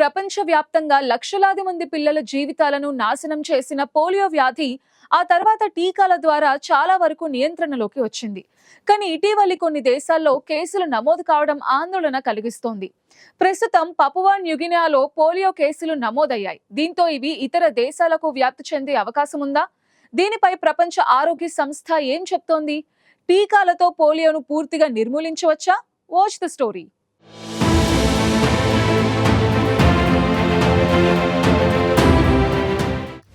ప్రపంచవ్యాప్తంగా లక్షలాది మంది పిల్లల జీవితాలను నాశనం చేసిన పోలియో వ్యాధి ఆ తర్వాత టీకాల ద్వారా చాలా వరకు నియంత్రణలోకి వచ్చింది. కానీ ఇటీవలి కొన్ని దేశాల్లో కేసులు నమోదు కావడం ఆందోళన కలిగిస్తోంది. ప్రస్తుతం పపువా న్యూగినియాలో పోలియో కేసులు నమోదయ్యాయి. దీంతో ఇవి ఇతర దేశాలకు వ్యాప్తి చెందే అవకాశం ఉందా? దీనిపై ప్రపంచ ఆరోగ్య సంస్థ ఏం చెప్తోంది? టీకాలతో పోలియోను పూర్తిగా నిర్మూలించవచ్చా? Watch the story.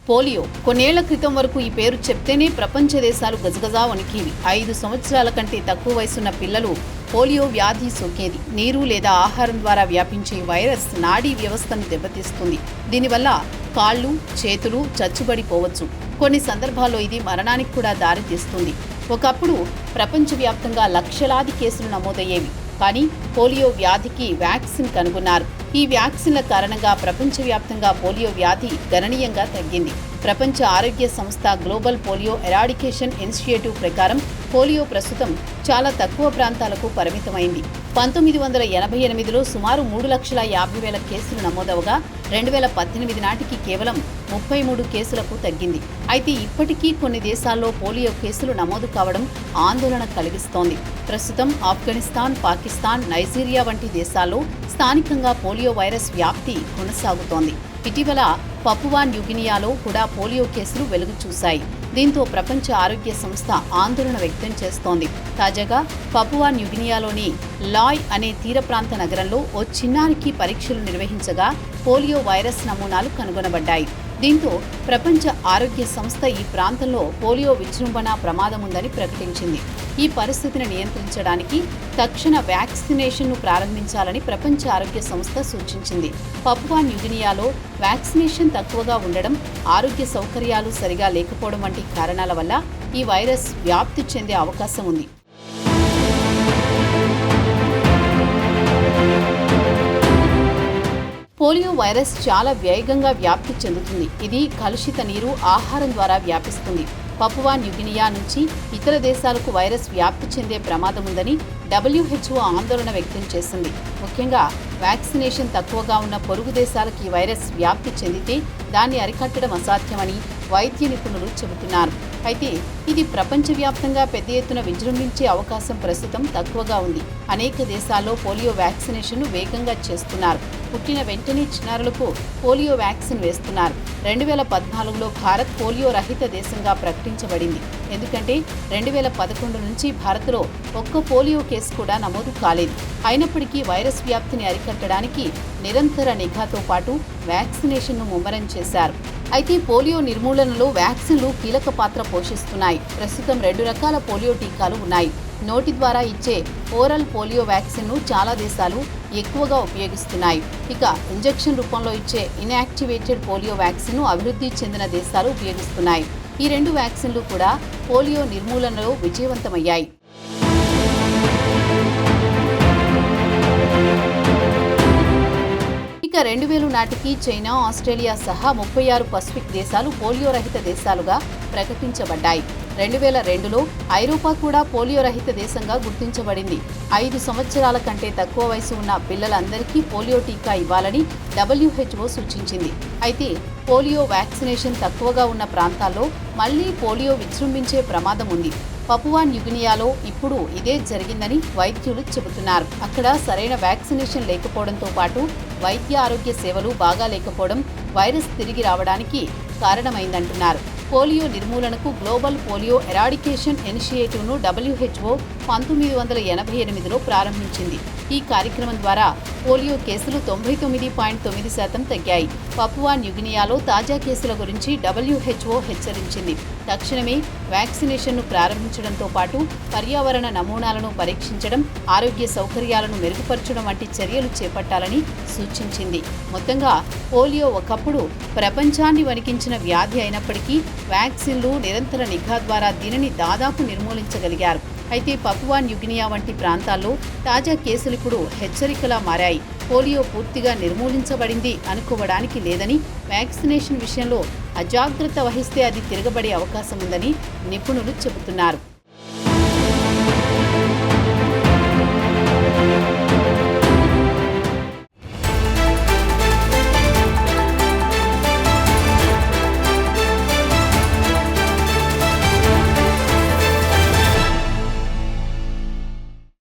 పోలియో కొన్నేళ్ల క్రితం వరకు ఈ పేరు చెప్తేనే ప్రపంచ దేశాలు గజగజా వణికేవి. 5 సంవత్సరాల కంటే తక్కువ వయసున్న పిల్లలు పోలియో వ్యాధి సోకేది. నీరు లేదా ఆహారం ద్వారా వ్యాపించే వైరస్ నాడీ వ్యవస్థను దెబ్బతీస్తుంది. దీనివల్ల కాళ్ళు, చేతులు చచ్చుబడిపోవచ్చు. కొన్ని సందర్భాల్లో ఇది మరణానికి కూడా దారితీస్తుంది. ఒకప్పుడు ప్రపంచవ్యాప్తంగా లక్షలాది కేసులు నమోదయ్యేవి. కానీ పోలియో వ్యాధికి వ్యాక్సిన్ కనుగొన్నారు. ఈ వ్యాక్సిన్ల కారణంగా ప్రపంచవ్యాప్తంగా పోలియో వ్యాధి గణనీయంగా తగ్గింది. ప్రపంచ ఆరోగ్య సంస్థ గ్లోబల్ పోలియో ఎరాడికేషన్ ఇనిషియేటివ్ ప్రకారం పోలియో ప్రస్తుతం చాలా తక్కువ ప్రాంతాలకు పరిమితమైంది. 1988లో సుమారు 3,50,000 కేసులు నమోదవగా 2018 నాటికి కేవలం 33 కేసులకు తగ్గింది. అయితే ఇప్పటికీ కొన్ని దేశాల్లో పోలియో కేసులు నమోదు కావడం ఆందోళన కలిగిస్తోంది. ప్రస్తుతం ఆఫ్ఘనిస్తాన్, పాకిస్తాన్, నైజీరియా వంటి దేశాల్లో స్థానికంగా పోలియో వైరస్ వ్యాప్తి కొనసాగుతోంది. ఇటీవల పపువా న్యూగినియాలో కూడా పోలియో కేసులు వెలుగు చూశాయి. దీంతో ప్రపంచ ఆరోగ్య సంస్థ ఆందోళన వ్యక్తం చేస్తోంది. తాజాగా పపువా న్యూగినియాలోని లాయ్ అనే తీర ప్రాంత నగరంలో ఓ చిన్నారికి పరీక్షలు నిర్వహించగా పోలియో వైరస్ నమూనాలు కనుగొనబడ్డాయి. దీంతో ప్రపంచ ఆరోగ్య సంస్థ ఈ ప్రాంతంలో పోలియో విజృంభణ ప్రమాదం ఉందని ప్రకటించింది. ఈ పరిస్థితిని నియంత్రించడానికి తక్షణ వ్యాక్సినేషన్ను ప్రారంభించాలని ప్రపంచ ఆరోగ్య సంస్థ సూచించింది. పపువా న్యూగినియాలో వ్యాక్సినేషన్ తక్కువగా ఉండడం, ఆరోగ్య సౌకర్యాలు సరిగా లేకపోవడం వంటి కారణాల వల్ల ఈ వైరస్ వ్యాప్తి చెందే అవకాశం ఉంది. పోలియో వైరస్ చాలా వేగంగా వ్యాప్తి చెందుతుంది. ఇది కలుషిత నీరు, ఆహారం ద్వారా వ్యాపిస్తుంది. పపువా న్యూగినియా నుంచి ఇతర దేశాలకు వైరస్ వ్యాప్తి చెందే ప్రమాదం ఉందని WHO ఆందోళన వ్యక్తం చేసింది. ముఖ్యంగా వ్యాక్సినేషన్ తక్కువగా ఉన్న పొరుగు దేశాలకు ఈ వైరస్ వ్యాప్తి చెందితే దాన్ని అరికట్టడం అసాధ్యమని వైద్య నిపుణులు చెబుతున్నారు. అయితే ఇది ప్రపంచవ్యాప్తంగా పెద్ద ఎత్తున విజృంభించే అవకాశం ప్రస్తుతం తక్కువగా ఉంది. అనేక దేశాల్లో పోలియో వ్యాక్సినేషన్ను వేగంగా చేస్తున్నారు. పుట్టిన వెంటనే చిన్నారులకు పోలియో వ్యాక్సిన్ వేస్తున్నారు. 2014లో భారత్ పోలియో రహిత దేశంగా ప్రకటించబడింది. ఎందుకంటే 2011 నుంచి భారత్లో ఒక్క పోలియో కేసు కూడా నమోదు కాలేదు. అయినప్పటికీ వైరస్ వ్యాప్తిని అరికట్టడానికి నిరంతర నిఘాతో పాటు వ్యాక్సినేషన్ను ముమ్మరం చేశారు. అయితే పోలియో నిర్మూలనలో వ్యాక్సిన్లు కీలక పాత్ర పోషిస్తున్నాయి. ప్రస్తుతం 2 రకాల పోలియో టీకాలు ఉన్నాయి. నోటి ద్వారా ఇచ్చే ఓరల్ పోలియో వ్యాక్సిన్ను చాలా దేశాలు ఎక్కువగా ఉపయోగిస్తున్నాయి. ఇక ఇంజెక్షన్ రూపంలో ఇచ్చే ఇన్యాక్టివేటెడ్ పోలియో వ్యాక్సిన్ను అభివృద్ధి చెందిన దేశాలు ఉపయోగిస్తున్నాయి. ఈ 2 వ్యాక్సిన్లు కూడా పోలియో నిర్మూలనలో విజయవంతమయ్యాయి. ఇక 2000 నాటికి చైనా, ఆస్ట్రేలియా సహా 36 పసిఫిక్ దేశాలు పోలియో రహిత దేశాలుగా ప్రకటించబడ్డాయి. 2002లో ఐరోపా కూడా పోలియో రహిత దేశంగా గుర్తించబడింది. 5 సంవత్సరాల కంటే తక్కువ వయసు ఉన్న పిల్లలందరికీ పోలియో టీకా ఇవ్వాలని WHO సూచించింది. అయితే పోలియో వ్యాక్సినేషన్ తక్కువగా ఉన్న ప్రాంతాల్లో మళ్లీ పోలియో విజృంభించే ప్రమాదం ఉంది. పపువా న్యూగినియాలో ఇప్పుడు ఇదే జరిగిందని వైద్యులు చెబుతున్నారు. అక్కడ సరైన వ్యాక్సినేషన్ లేకపోవడంతో పాటు వైద్య ఆరోగ్య సేవలు బాగా లేకపోవడం వైరస్ తిరిగి రావడానికి కారణమైందంటున్నారు. పోలియో నిర్మూలనకు గ్లోబల్ పోలియో ఎరాడికేషన్ ఇనిషియేటివ్ను WHO 1988లో ప్రారంభించింది. ఈ కార్యక్రమం ద్వారా పోలియో కేసులు 99.9% తగ్గాయి. పపువా న్యూగినియాలో తాజా కేసుల గురించి WHO హెచ్చరించింది. తక్షణమే వ్యాక్సినేషన్ను ప్రారంభించడంతో పాటు పర్యావరణ నమూనాలను పరీక్షించడం, ఆరోగ్య సౌకర్యాలను మెరుగుపరచడం వంటి చర్యలు చేపట్టాలని సూచించింది. మొత్తంగా పోలియో ఒకప్పుడు ప్రపంచాన్ని వణికించిన వ్యాధి అయినప్పటికీ వ్యాక్సిన్లు, నిరంతర నిఘా ద్వారా దీనిని దాదాపు నిర్మూలించగలిగారు. అయితే పపువా న్యూగినియా వంటి ప్రాంతాల్లో తాజా కేసులు ఇప్పుడు హెచ్చరికలా మారాయి. పోలియో పూర్తిగా నిర్మూలించబడింది అనుకోవడానికి లేదని, వ్యాక్సినేషన్ విషయంలో అజాగ్రత్త వహిస్తే అది తిరగబడే అవకాశం ఉందని నిపుణులు చెబుతున్నారు.